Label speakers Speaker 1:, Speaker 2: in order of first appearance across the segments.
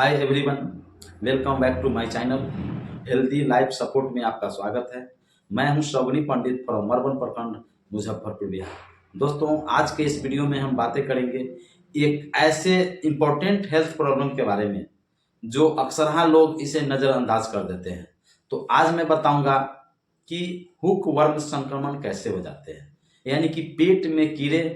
Speaker 1: Hi everyone, welcome back to my channel healthy life support में आपका स्वागत है। मैं हूं श्रवणी पंडित फ्रॉम मरवन प्रखंड, मुजफ्फरपुर, बिहार। दोस्तों, आज के इस वीडियो में हम बातें करेंगे एक ऐसे इम्पोर्टेंट हेल्थ प्रॉब्लम के बारे में जो अक्सरहा लोग इसे नज़रअंदाज कर देते हैं। तो आज मैं बताऊंगा कि हुक वर्म संक्रमण कैसे हो जाते हैं, यानी कि पेट में कीड़े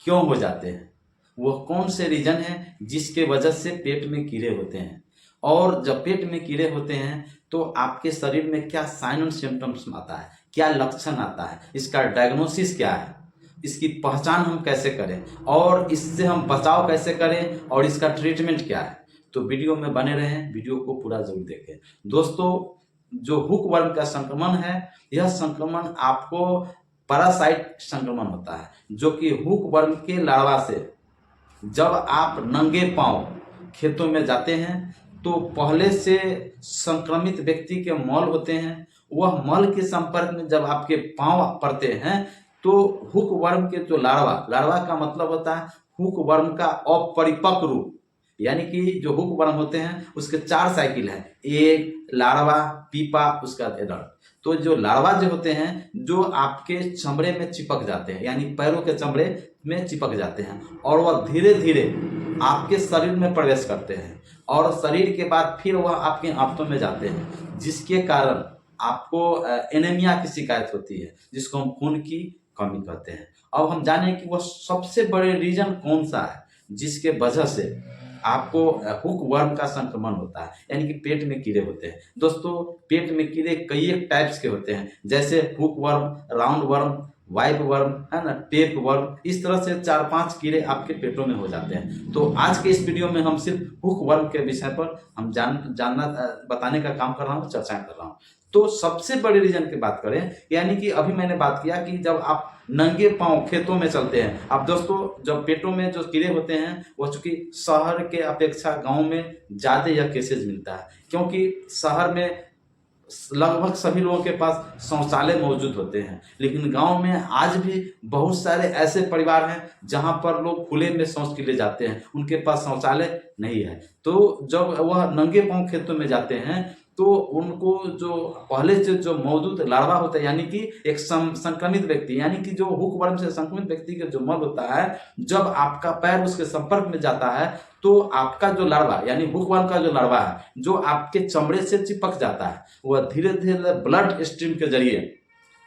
Speaker 1: क्यों हो जाते हैं, वह कौन से रीजन है जिसके वजह से पेट में कीड़े होते हैं, और जब पेट में कीड़े होते हैं तो आपके शरीर में क्या साइन एंड सिम्टम्स आता है, क्या लक्षण आता है, इसका डायग्नोसिस क्या है, इसकी पहचान हम कैसे करें और इससे हम बचाव कैसे करें और इसका ट्रीटमेंट क्या है। तो वीडियो में बने रहें, वीडियो को पूरा जरूर देखें। दोस्तों, जो हुक वर्म का संक्रमण है, यह संक्रमण आपको पैरासाइट संक्रमण होता है, जो कि हुक वर्म के लार्वा से जब आप नंगे पांव खेतों में जाते हैं तो पहले से संक्रमित व्यक्ति के मल होते हैं, वह मल के संपर्क में जब आपके पांव पड़ते हैं तो हुक वर्म के जो लार्वा का मतलब होता है हुक वर्म का अपरिपक्व रूप, यानी कि जो हुक वर्म होते हैं उसके 4 साइकिल है, एक लार्वा, पीपा, उसका एडल्ट। तो जो लार्वा जो होते हैं जो आपके चमड़े में चिपक जाते हैं, यानी पैरों के चमड़े में चिपक जाते हैं, और वह धीरे धीरे आपके शरीर में प्रवेश करते हैं और शरीर के बाद फिर वह आपके आंतों में जाते हैं, जिसके कारण आपको एनीमिया की शिकायत होती है, जिसको हम खून की कमी कहते हैं। अब हम जानें कि वह सबसे बड़े रीजन कौन सा है जिसके वजह से आपको हुक वर्म का संक्रमण होता है, यानी कि पेट में कीड़े होते हैं। दोस्तों, पेट में कीड़े कई एक टाइप्स के होते हैं, जैसे hook worm, round worm, vibe worm, है ना, टेप वर्म। इस तरह से 4-5 कीड़े आपके पेटों में हो जाते हैं। तो आज के इस वीडियो में हम सिर्फ हुक वर्म के विषय पर हम जानना बताने का काम कर रहा हूँ, चर्चा कर रहा हूँ। तो सबसे बड़े रीजन की बात करें, यानी कि अभी मैंने बात किया कि जब आप नंगे पांव खेतों में चलते हैं। अब दोस्तों, जब पेटों में जो कीड़े होते हैं वह चूंकि शहर के अपेक्षा गांव में ज्यादा यह केसेज मिलता है, क्योंकि शहर में लगभग सभी लोगों के पास शौचालय मौजूद होते हैं, लेकिन गांव में आज भी बहुत सारे ऐसे परिवार हैं जहां पर लोग खुले में शौच के लिए जाते हैं, उनके पास शौचालय नहीं है। तो जब वह नंगे पांव खेतों में जाते हैं तो उनको जो पहले से जो मौजूद लार्वा होता है, यानी कि एक संक्रमित व्यक्ति, यानी कि जो हुक वर्म से संक्रमित व्यक्ति का जो मल होता है, जब आपका पैर उसके संपर्क में जाता है तो आपका जो लार्वा, यानी हुक वर्म का जो लार्वा है, जो आपके चमड़े से चिपक जाता है, वह धीरे धीरे ब्लड स्ट्रीम के जरिए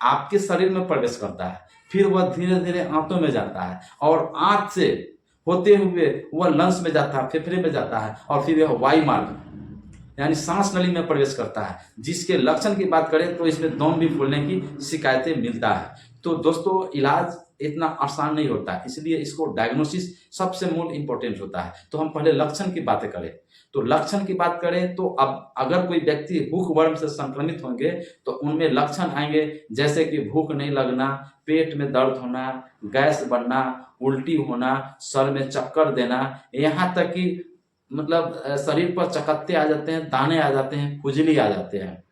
Speaker 1: आपके शरीर में प्रवेश करता है, फिर वह धीरे धीरे आंतों में जाता है और आंत से होते हुए वह लंग्स में जाता है, फेफड़े में जाता है, और फिर यह वायु मार्ग यानी सांस नली में प्रवेश करता है, जिसके लक्षण की बात करें तो इसमें दम भी फूलने की शिकायतें मिलता है। तो दोस्तों, इलाज इतना आसान नहीं होता है, इसलिए इसको डायग्नोसिस सबसे मूल इंपॉर्टेंट होता है। तो हम पहले लक्षण की बातें करें। तो लक्षण की बात करें तो अब अगर कोई व्यक्ति हुक वर्म से संक्रमित होंगे तो उनमें लक्षण आएंगे, जैसे कि भूख नहीं लगना, पेट में दर्द होना, गैस बनना, उल्टी होना, सर में चक्कर देना, यहाँ तक कि मतलब शरीर पर चकत्ते आ जाते हैं, दाने आ जाते हैं, खुजली आ जाते हैं,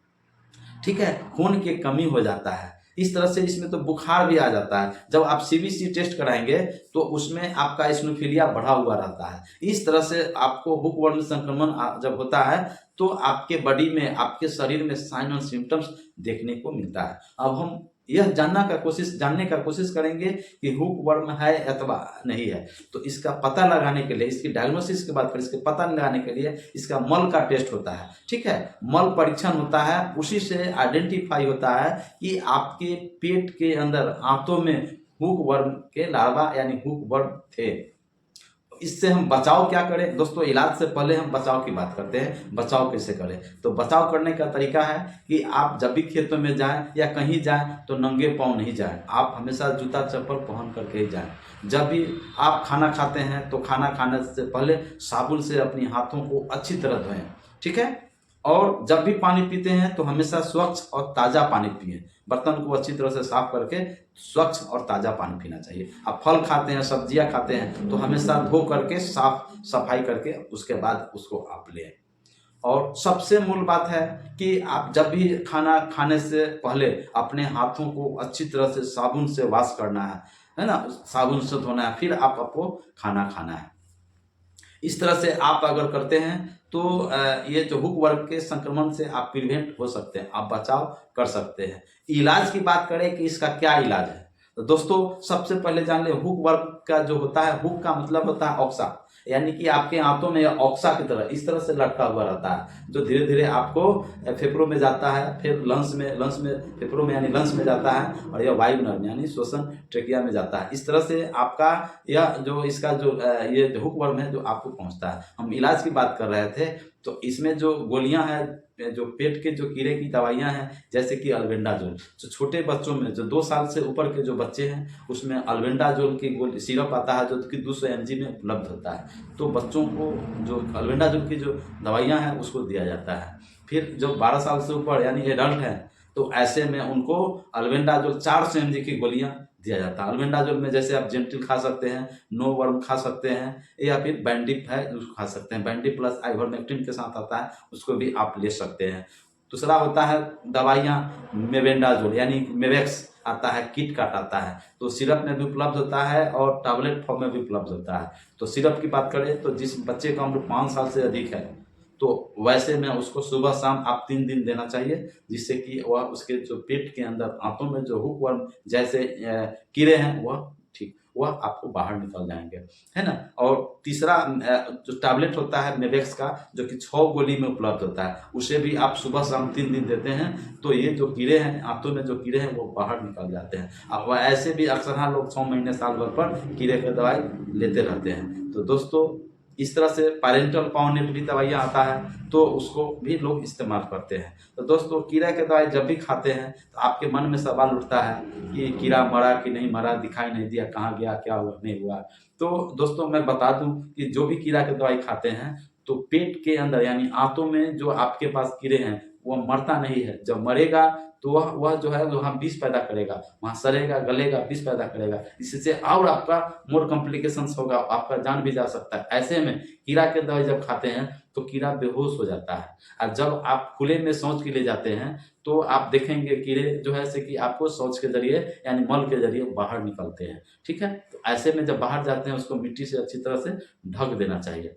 Speaker 1: ठीक है, खून की कमी हो जाता है। इस तरह से इसमें तो बुखार भी आ जाता है। जब आप सीबीसी टेस्ट कराएंगे तो उसमें आपका इस्नोफिलिया बढ़ा हुआ रहता है। इस तरह से आपको हुक वर्म संक्रमण जब होता है तो आपके बॉडी में, आपके शरीर में साइन और सिम्टम्स देखने को मिलता है। अब हम यह जानने का कोशिश करेंगे कि हुक वर्म है अथवा नहीं है। तो इसका पता लगाने के लिए, इसकी डायग्नोसिस की बात करें, इसके पता लगाने के लिए इसका मल का टेस्ट होता है, ठीक है, मल परीक्षण होता है। उसी से आइडेंटिफाई होता है कि आपके पेट के अंदर आंतों में हुक वर्म के लार्वा यानी हुक वर्म थे। इससे हम बचाव क्या करें दोस्तों? इलाज से पहले हम बचाव की बात करते हैं। बचाव कैसे करें? तो बचाव करने का तरीका है कि आप जब भी खेतों में जाएं या कहीं जाएं तो नंगे पांव नहीं जाएं, आप हमेशा जूता चप्पल पहन करके ही जाएं। जब भी आप खाना खाते हैं तो खाना खाने से पहले साबुन से अपनी हाथों को अच्छी तरह धोएं, ठीक है। और जब भी पानी पीते हैं तो हमेशा स्वच्छ और ताज़ा पानी पिए, बर्तन को अच्छी तरह से साफ करके स्वच्छ और ताज़ा पानी पीना चाहिए। आप फल खाते हैं, सब्जियां खाते हैं तो हमेशा धो करके साफ सफाई करके उसके बाद उसको आप लें। और सबसे मूल बात है कि आप जब भी खाना खाने से पहले अपने हाथों को अच्छी तरह से साबुन से वॉश करना है ना, साबुन से धोना है, फिर आपको खाना खाना है। इस तरह से आप अगर करते हैं तो ये जो हुक वर्म के संक्रमण से आप प्रिवेंट हो सकते हैं, आप बचाव कर सकते हैं। इलाज की बात करें कि इसका क्या इलाज है, तो दोस्तों सबसे पहले जान ले, हुक वर्म का जो होता है, हुक का मतलब होता है ऑक्सा, यानी कि आपके आंतों में ऑक्सा की तरह इस तरह से लटका हुआ रहता है, जो धीरे धीरे आपको फेफड़ों में जाता है, फिर लंग्स में फेफड़ों में यानी लंग्स में जाता है, और यह वायु नर्व यानी श्वसन ट्रेकिया में जाता है। इस तरह से आपका यह जो इसका जो ये जो हुक वर्म है जो आपको पहुंचता है। हम इलाज की बात कर रहे थे, तो इसमें जो गोलियां हैं, जो पेट के जो कीड़े की दवाइयां हैं, जैसे कि अल्बेंडाजोल, जो छोटे बच्चों में जो 2 साल से ऊपर के जो बच्चे हैं उसमें अल्बेंडाजोल की गोली सिरप आता है, जो कि 200 mg में उपलब्ध होता है। तो बच्चों को जो अल्बेंडाजोल की जो दवाइयां हैं उसको दिया जाता है। फिर जो 12 साल से ऊपर यानी एडल्ट हैं, तो ऐसे में उनको अल्बेंडाजोल 400 mg की गोलियां दिया जाता है। अल्बेंडाजोल में जैसे आप जेंटिल खा सकते हैं, नो वर्म खा सकते हैं, या फिर बैंडिप है उसको खा सकते हैं। बैंडिप प्लस आइवरमेक्टिन के साथ आता है, उसको भी आप ले सकते हैं। दूसरा होता है दवाइयाँ मेबेंडाजोल यानी मेवेक्स आता है, किट काट आता है, तो सिरप में भी उपलब्ध होता है और टैबलेट फॉर्म में भी उपलब्ध होता है। तो सिरप की बात करें तो जिस बच्चे का उम्र 5 साल से अधिक है, तो वैसे में उसको सुबह शाम आप 3 दिन देना चाहिए, जिससे कि वह उसके जो पेट के अंदर आंतों में जो हुक वर्म जैसे कीड़े हैं वह आपको बाहर निकल जाएंगे, है ना। और तीसरा जो टैबलेट होता है मेवेक्स का, जो कि 6 गोली में उपलब्ध होता है, उसे भी आप सुबह शाम 3 दिन देते हैं, तो ये जो कीड़े हैं आंतों में जो कीड़े हैं वो बाहर निकल जाते हैं। अब ऐसे भी अक्सर लोग 6 महीने साल भर पर कीड़े की दवाई लेते रहते हैं। तो दोस्तों इस तरह से पैरेंटल पाउनेट भी दवाइयाँ आता है, तो उसको भी लोग इस्तेमाल करते हैं। तो दोस्तों कीड़ा के दवाई जब भी खाते हैं तो आपके मन में सवाल उठता है कि कीड़ा मरा कि नहीं मरा, दिखाई नहीं दिया, कहाँ गया, क्या हुआ, नहीं हुआ। तो दोस्तों मैं बता दूं कि जो भी कीड़ा की दवाई खाते हैं, तो पेट के अंदर यानी आंतों में जो आपके पास कीड़े हैं वह मरता नहीं है। जब मरेगा तो वह जो है वहाँ विष पैदा करेगा, वहाँ सड़ेगा, गलेगा, विष पैदा करेगा, इससे और आपका मोर कॉम्प्लिकेशंस होगा, आपका जान भी जा सकता है। ऐसे में कीड़ा के दवाई जब खाते हैं तो कीड़ा बेहोश हो जाता है, और जब आप खुले में शौच के लिए जाते हैं तो आप देखेंगे कीड़े जो है से कि आपको शौच के जरिए यानी मल के जरिए बाहर निकलते हैं, ठीक है। तो ऐसे में जब बाहर जाते हैं उसको मिट्टी से अच्छी तरह से ढक देना चाहिए।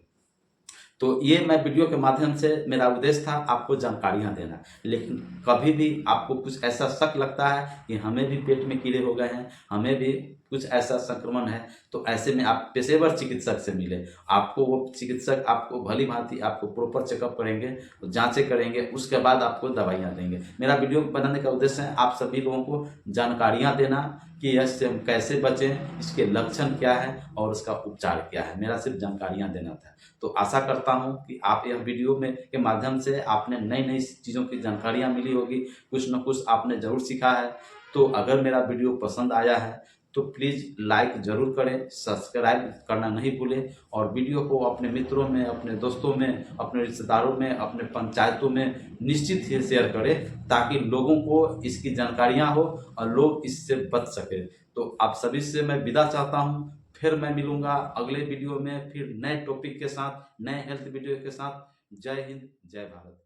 Speaker 1: तो ये मैं वीडियो के माध्यम से मेरा उद्देश्य था आपको जानकारियाँ देना। लेकिन कभी भी आपको कुछ ऐसा शक लगता है कि हमें भी पेट में कीड़े हो गए हैं, हमें भी कुछ ऐसा संक्रमण है, तो ऐसे में आप पेशेवर चिकित्सक से मिले। आपको वो चिकित्सक आपको भली भांति आपको प्रॉपर चेकअप करेंगे, जांचें करेंगे, उसके बाद आपको दवाइयाँ देंगे। मेरा वीडियो बनाने का उद्देश्य है आप सभी लोगों को जानकारियाँ देना कि इससे हम कैसे बचें, इसके लक्षण क्या है और उसका उपचार क्या है। मेरा सिर्फ जानकारियाँ देना था। तो आशा करता हूँ कि आप यह वीडियो में के माध्यम से आपने नई नई चीज़ों की जानकारियाँ मिली होगी, कुछ न कुछ आपने ज़रूर सीखा है। तो अगर मेरा वीडियो पसंद आया है तो प्लीज़ लाइक ज़रूर करें, सब्सक्राइब करना नहीं भूलें, और वीडियो को अपने मित्रों में, अपने दोस्तों में, अपने रिश्तेदारों में, अपने पंचायतों में निश्चित ही शेयर करें, ताकि लोगों को इसकी जानकारियाँ हो और लोग इससे बच सकें। तो आप सभी से मैं विदा चाहता हूँ। फिर मैं मिलूँगा अगले वीडियो में, फिर नए टॉपिक के साथ, नए हेल्थ वीडियो के साथ। जय हिंद, जय भारत।